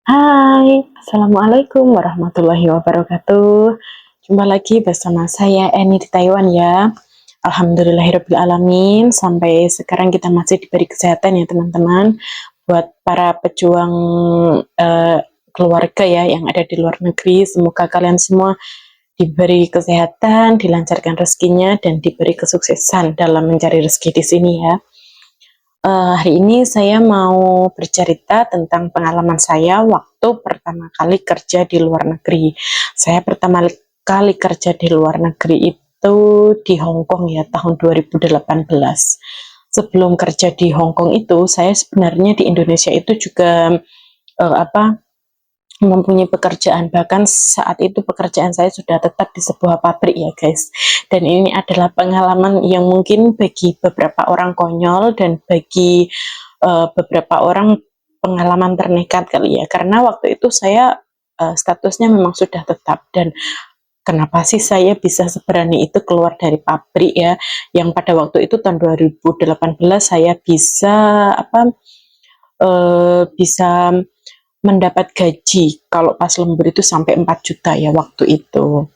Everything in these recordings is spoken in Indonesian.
Hai, Assalamualaikum warahmatullahi wabarakatuh. Jumpa lagi bersama saya Eni di Taiwan ya. Alhamdulillahirrabbilalamin. Sampai sekarang kita masih diberi kesehatan ya teman-teman. Buat para pejuang keluarga ya yang ada di luar negeri, semoga kalian semua diberi kesehatan, dilancarkan rezekinya, dan diberi kesuksesan dalam mencari rezeki di sini ya. Hari ini saya mau bercerita tentang pengalaman saya waktu pertama kali kerja di luar negeri. Saya pertama kali kerja di luar negeri itu di Hong Kong ya, tahun 2018. Sebelum kerja di Hong Kong itu, saya sebenarnya di Indonesia itu juga mempunyai pekerjaan, bahkan saat itu pekerjaan saya sudah tetap di sebuah pabrik ya guys. Dan ini adalah pengalaman yang mungkin bagi beberapa orang konyol dan bagi beberapa orang pengalaman ternekat kali ya, karena waktu itu saya statusnya memang sudah tetap. Dan kenapa sih saya bisa seberani itu keluar dari pabrik ya, yang pada waktu itu tahun 2018 saya bisa bisa mendapat gaji kalau pas lembur itu sampai 4 juta ya waktu itu.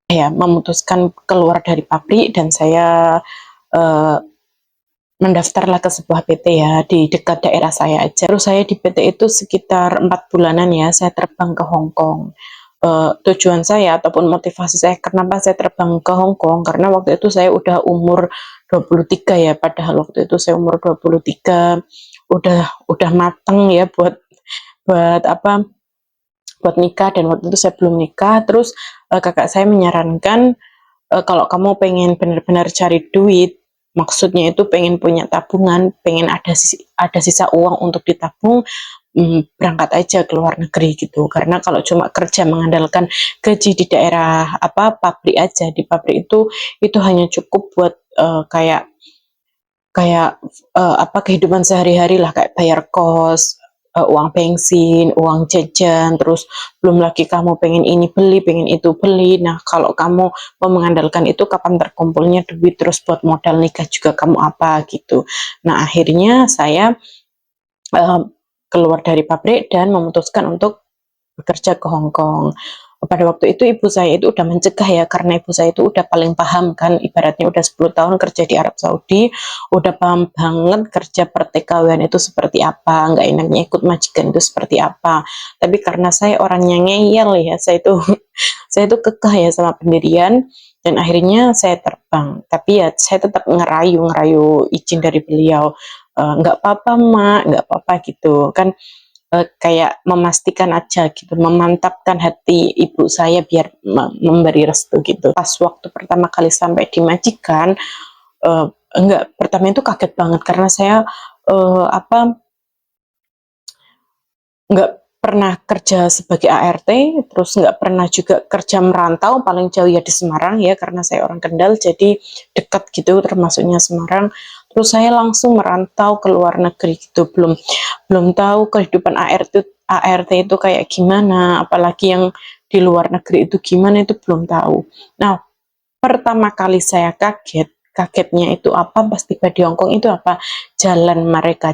Ya, memutuskan keluar dari pabrik dan saya mendaftarlah ke sebuah PT ya di dekat daerah saya aja. Terus saya di PT itu sekitar 4 bulanan ya, saya terbang ke Hong Kong. Tujuan saya ataupun motivasi saya kenapa saya terbang ke Hong Kong, karena waktu itu saya udah umur 23 ya, padahal waktu itu saya umur 23 udah mateng ya buat buat apa buat nikah, dan waktu itu saya belum nikah. Terus kakak saya menyarankan, kalau kamu pengen benar-benar cari duit, maksudnya itu pengen punya tabungan, pengen ada sisa uang untuk ditabung, berangkat aja ke luar negeri gitu. Karena kalau cuma kerja mengandalkan gaji di daerah pabrik aja, di pabrik itu hanya cukup buat kayak kayak kehidupan sehari-hari lah, kayak bayar kos, uang bensin, uang jajan, terus belum lagi kamu pengen ini beli, pengen itu beli. Nah, kalau kamu mau mengandalkan itu, kapan terkumpulnya duit terus buat modal nikah juga kamu apa gitu. Nah, akhirnya saya uh, keluar dari pabrik dan memutuskan untuk bekerja ke Hong Kong. Pada waktu itu ibu saya itu udah mencegah ya, karena ibu saya itu udah paling paham kan, ibaratnya udah 10 tahun kerja di Arab Saudi, udah paham banget kerja pertekawuan itu seperti apa, nggak enaknya ikut majikan itu seperti apa. Tapi karena saya orangnya ngeyel ya, saya itu saya itu kekeh ya sama pendirian, dan akhirnya saya terbang. Tapi ya saya tetap ngerayu izin dari beliau, nggak apa-apa mak, nggak apa-apa gitu kan, kayak memastikan aja gitu, memantapkan hati ibu saya biar memberi restu gitu. Pas waktu pertama kali sampai di majikan, enggak, pertama itu kaget banget karena saya nggak pernah kerja sebagai ART, terus nggak pernah juga kerja merantau, paling jauh ya di Semarang ya, karena saya orang Kendal, jadi dekat gitu termasuknya Semarang. Terus saya langsung merantau ke luar negeri gitu, belum tahu kehidupan ART itu kayak gimana, apalagi yang di luar negeri itu gimana, itu belum tahu. Nah, pertama kali saya kagetnya itu apa, pas tiba di Hongkong itu apa, jalan mereka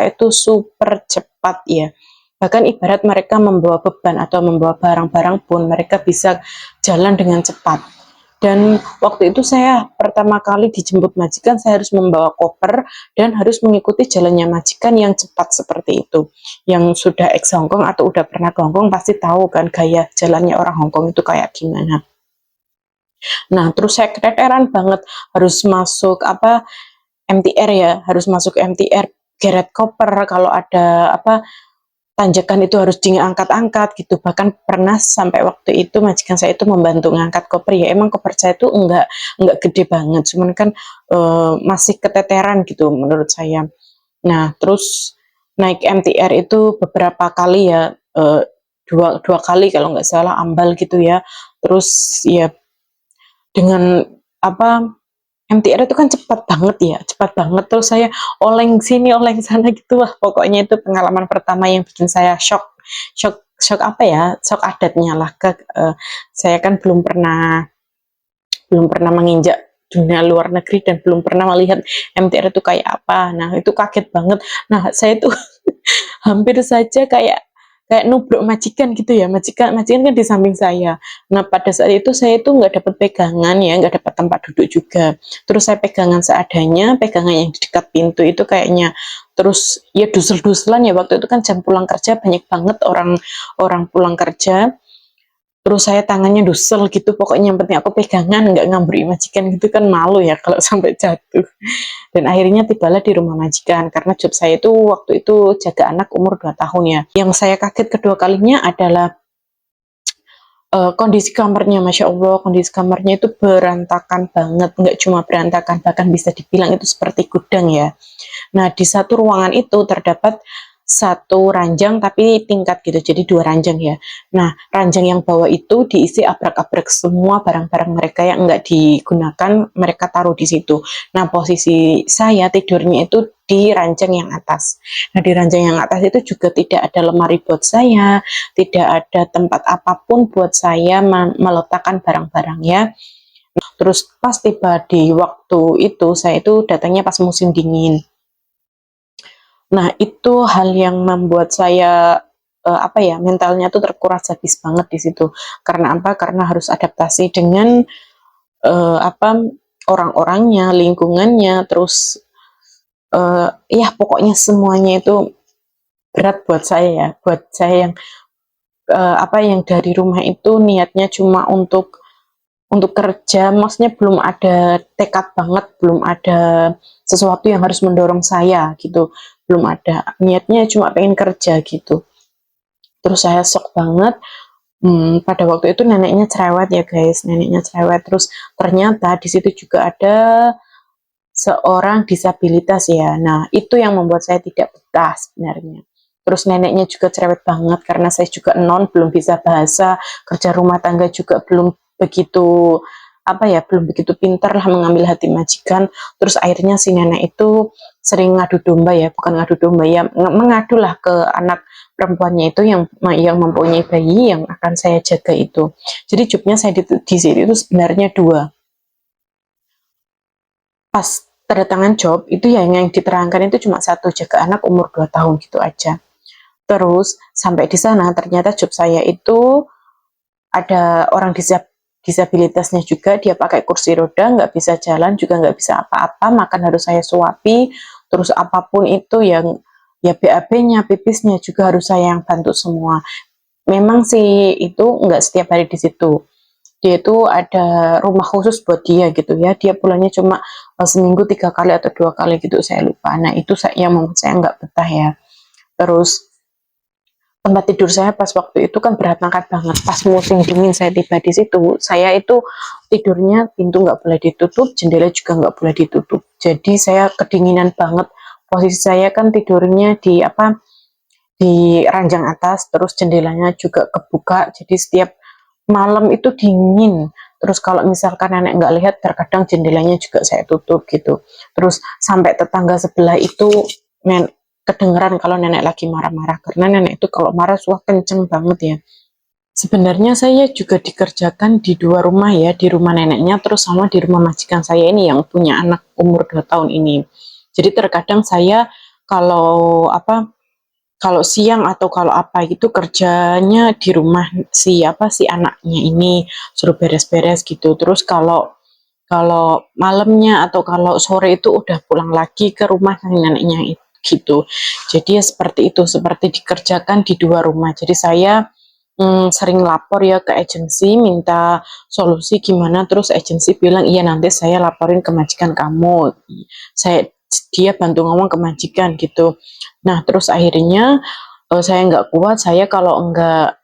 itu super cepat ya, bahkan ibarat mereka membawa beban atau membawa barang-barang pun mereka bisa jalan dengan cepat. Dan waktu itu saya pertama kali dijemput majikan, saya harus membawa koper dan harus mengikuti jalannya majikan yang cepat seperti itu. Yang sudah ex Hongkong atau udah pernah ke Hongkong pasti tahu kan gaya jalannya orang Hongkong itu kayak gimana. Nah, terus saya keteteran banget harus masuk MTR ya, harus masuk MTR, geret koper, kalau ada tanjakan itu harus diangkat-angkat gitu. Bahkan pernah sampai waktu itu majikan saya itu membantu ngangkat koper ya. Emang koper saya itu enggak gede banget, cuman kan masih keteteran gitu menurut saya. Nah, terus naik MTR itu beberapa kali ya, dua kali kalau nggak salah ambal gitu ya. Terus ya dengan MTR itu kan cepat banget ya, cepat banget. Terus saya oleng sini, oleng sana gitu. Wah, pokoknya itu pengalaman pertama yang bikin saya shock. Shock apa ya? Shock adatnya lah. Saya kan belum pernah menginjak dunia luar negeri dan belum pernah melihat MTR itu kayak apa. Nah, itu kaget banget. Nah, saya itu hampir saja kayak kayak nubruk majikan gitu ya, majikan majikan kan di samping saya. Nah pada saat itu saya itu nggak dapat pegangan ya, nggak dapat tempat duduk juga. Terus saya pegangan seadanya, pegangan yang di dekat pintu itu kayaknya. Terus ya dusel-duselan ya, waktu itu kan jam pulang kerja, banyak banget orang orang pulang kerja. Terus saya tangannya dusel gitu, pokoknya yang penting aku pegangan, nggak ngambri majikan gitu kan, malu ya kalau sampai jatuh. Dan akhirnya tibalah di rumah majikan, karena job saya itu waktu itu jaga anak umur 2 tahun ya. Yang saya kaget kedua kalinya adalah kondisi kamarnya, Masya Allah, kondisi kamarnya itu berantakan banget, nggak cuma berantakan, bahkan bisa dibilang itu seperti gudang ya. Nah, di satu ruangan itu terdapat satu ranjang tapi tingkat gitu, jadi dua ranjang ya. Nah, ranjang yang bawah itu diisi abrak-abrak semua barang-barang mereka yang enggak digunakan, mereka taruh di situ. Nah, posisi saya tidurnya itu di ranjang yang atas. Nah, di ranjang yang atas itu juga tidak ada lemari buat saya, tidak ada tempat apapun buat saya meletakkan barang-barang ya. Terus pas tiba di waktu itu, saya itu datangnya pas musim dingin. Nah, itu hal yang membuat saya, apa ya, mentalnya tuh terkuras habis banget di situ. Karena apa? Karena harus adaptasi dengan, apa, orang-orangnya, lingkungannya, terus, ya pokoknya semuanya itu berat buat saya ya, buat saya yang, apa, yang dari rumah itu niatnya cuma untuk kerja, maksudnya belum ada tekad banget, belum ada sesuatu yang harus mendorong saya gitu, belum ada, niatnya cuma pengen kerja gitu. Terus saya shock banget, pada waktu itu neneknya cerewet ya guys, neneknya cerewet, terus ternyata di situ juga ada seorang disabilitas ya. Nah, itu yang membuat saya tidak betah sebenarnya. Terus neneknya juga cerewet banget karena saya juga non, belum bisa bahasa, kerja rumah tangga juga belum begitu apa ya, belum begitu pintar lah mengambil hati majikan. Terus akhirnya si nenek itu sering ngadu domba ya, bukan ngadu domba ya, mengadu lah ke anak perempuannya itu yang mempunyai bayi yang akan saya jaga itu. Jadi jobnya saya di sini itu sebenarnya dua. Pas kedatangan job itu ya yang diterangkan itu cuma satu, jaga anak umur 2 tahun gitu aja. Terus sampai di sana ternyata job saya itu ada orang disabilitasnya juga, dia pakai kursi roda, nggak bisa jalan juga nggak bisa apa-apa, makan harus saya suapi, terus apapun itu yang ya BAB-nya, pipisnya juga harus saya yang bantu semua. Memang sih itu nggak setiap hari di situ. Dia itu ada rumah khusus buat dia gitu ya. Dia pulangnya cuma seminggu 3 kali atau 2 kali gitu, saya lupa. Nah itu yang membuat saya nggak betah ya. Terus tempat tidur saya pas waktu itu kan berantakan banget. Pas musim dingin saya tiba di situ, saya itu tidurnya pintu nggak boleh ditutup, jendela juga nggak boleh ditutup. Jadi saya kedinginan banget. Posisi saya kan tidurnya di apa, di ranjang atas, terus jendelanya juga kebuka. Jadi setiap malam itu dingin. Terus kalau misalkan nenek nggak lihat, terkadang jendelanya juga saya tutup gitu. Terus sampai tetangga sebelah itu kedengeran kalau nenek lagi marah-marah, karena nenek itu kalau marah suah kenceng banget ya. Sebenarnya saya juga dikerjakan di dua rumah ya, di rumah neneknya terus sama di rumah majikan saya ini yang punya anak umur 2 tahun ini. Jadi terkadang saya kalau apa, kalau siang atau kalau apa gitu kerjanya di rumah si anaknya ini, suruh beres-beres gitu. Terus kalau kalau malamnya atau kalau sore itu udah pulang lagi ke rumah neneknya gitu. Jadi ya seperti itu, seperti dikerjakan di dua rumah. Jadi saya sering lapor ya ke agensi minta solusi gimana, terus agensi bilang iya nanti saya laporin ke majikan kamu. Dia bantu ngomong ke majikan gitu. Nah terus akhirnya saya nggak kuat, saya kalau enggak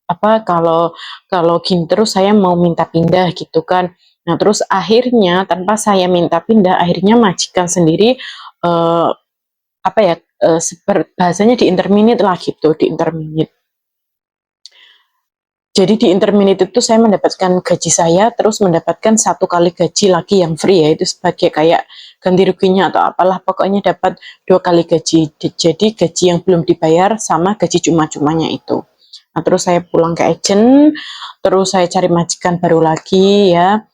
apa, kalau kalau gini terus saya mau minta pindah gitu kan. Nah terus akhirnya tanpa saya minta pindah, akhirnya majikan sendiri eh, apa ya, bahasanya di interminate lah gitu, di interminate. Jadi di interminate itu saya mendapatkan gaji saya, terus mendapatkan 1 kali gaji lagi yang free ya, itu sebagai kayak ganti ruginya atau apalah, pokoknya dapat 2 kali gaji. Jadi gaji yang belum dibayar sama gaji cuma-cumanya itu. Nah terus saya pulang ke agent, terus saya cari majikan baru lagi ya.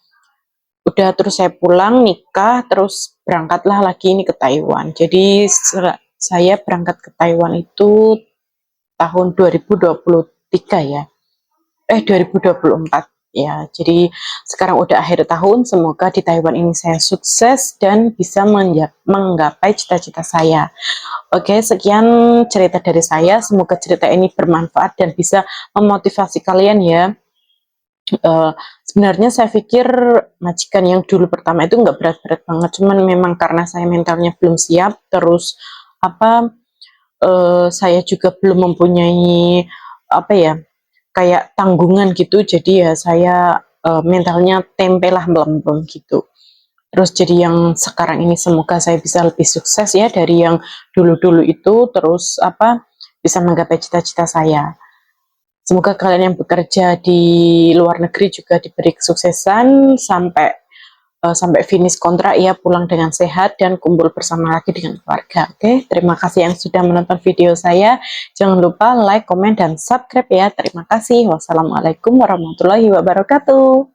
Udah terus saya pulang nikah, terus berangkatlah lagi ini ke Taiwan. Jadi saya berangkat ke Taiwan itu tahun 2023 ya. 2024 ya. Jadi sekarang udah akhir tahun, semoga di Taiwan ini saya sukses dan bisa menggapai cita-cita saya. Oke, sekian cerita dari saya. Semoga cerita ini bermanfaat dan bisa memotivasi kalian ya. Sebenarnya saya pikir majikan yang dulu pertama itu nggak berat-berat banget, cuman memang karena saya mentalnya belum siap, terus apa saya juga belum mempunyai apa ya, kayak tanggungan gitu, jadi ya saya mentalnya tempe lah melempem gitu. Terus jadi yang sekarang ini semoga saya bisa lebih sukses ya dari yang dulu-dulu itu, terus apa bisa menggapai cita-cita saya. Semoga kalian yang bekerja di luar negeri juga diberi kesuksesan sampai finish kontrak ya, pulang dengan sehat dan kumpul bersama lagi dengan keluarga. Oke, terima kasih yang sudah menonton video saya. Jangan lupa like, komen, dan subscribe ya. Terima kasih. Wassalamualaikum warahmatullahi wabarakatuh.